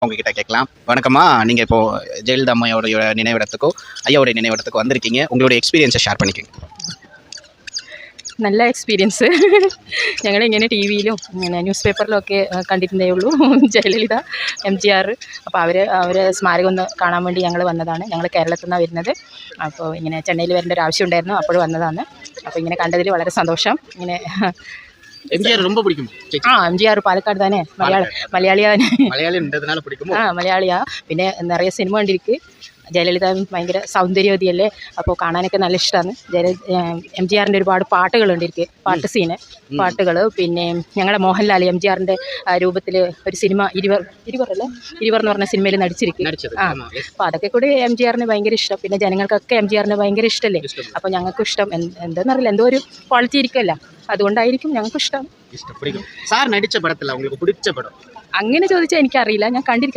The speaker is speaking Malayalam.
உங்ககிட்ட கேட்கலாம். வணக்கம்மா. நீங்க இப்போ ஜெயலலிதா அம்மையோட நினைவிடத்துக்கோ, ஐயாவுடைய நினைவிடத்துக்கோ வந்திருக்கீங்க. உங்களுடைய എക്സ്പീരിയൻസ് ഷെയർ பண்ணிக்கங்க. നല്ല എക്സ്പീരിയൻസ്. ഞങ്ങളിങ്ങനെ ടി വിയിലും ഇങ്ങനെ ന്യൂസ് പേപ്പറിലൊക്കെ കണ്ടിരുന്നേ ഉള്ളൂ ജയലളിത, MGR. അപ്പോൾ അവരെ സ്മാരകം ഒന്ന് കാണാൻ വേണ്ടി ഞങ്ങൾ വന്നതാണ്. ഞങ്ങൾ കേരളത്തിൽ നിന്നാണ് വരുന്നത്. അപ്പോൾ ഇങ്ങനെ ചെന്നൈയിൽ വരേണ്ട ഒരു ആവശ്യം ഉണ്ടായിരുന്നു, അപ്പോൾ വന്നതാണ്. അപ്പോൾ ഇങ്ങനെ കണ്ടതിൽ വളരെ സന്തോഷം. ഇങ്ങനെ MGR ரொம்ப பிடிக்கும். MGR പാലക്കാട് തന്നെ, മലയാളിയാണ്. മലയാളിன்றதுனால பிடிக்குமோ? മലയാളിയാ. പിന്നെ നിറയെ സിനിമ കണ്ടിരിക്ക്. ജയലളിത ഭയങ്കര സൗന്ദര്യവതിയല്ലേ, അപ്പോൾ കാണാനൊക്കെ നല്ല ഇഷ്ടമാണ്. MGRൻ്റെ ഒരുപാട് പാട്ടുകളുണ്ട് എനിക്ക്, പാട്ടുകൾ. പിന്നെ ഞങ്ങളുടെ മോഹൻലാൽ MGRൻ്റെ രൂപത്തിൽ ഒരു സിനിമ ഇരുവർ എന്ന് പറഞ്ഞ സിനിമയിൽ നടിച്ചിരിക്കും. അപ്പോൾ അതൊക്കെ കൂടി MGRന് ഭയങ്കര ഇഷ്ടം. പിന്നെ ജനങ്ങൾക്കൊക്കെ MGRന് ഭയങ്കര ഇഷ്ടമല്ലേ, അപ്പോൾ ഞങ്ങൾക്കും ഇഷ്ടം. എന്താണെന്നറിയില്ല, എന്തോ ഒരു ക്വാളിറ്റി ഇരിക്കുമല്ല, അതുകൊണ്ടായിരിക്കും ഞങ്ങൾക്കും ഇഷ്ടം. സാർ നടിച്ച പടത്തില്ല உங்களுக்கு பிடிச்ச படம்? അങ്ങനെ ചോദിച്ചാൽ എനിക്കറിയില്ല, ഞാൻ കണ്ടിരിക്കും.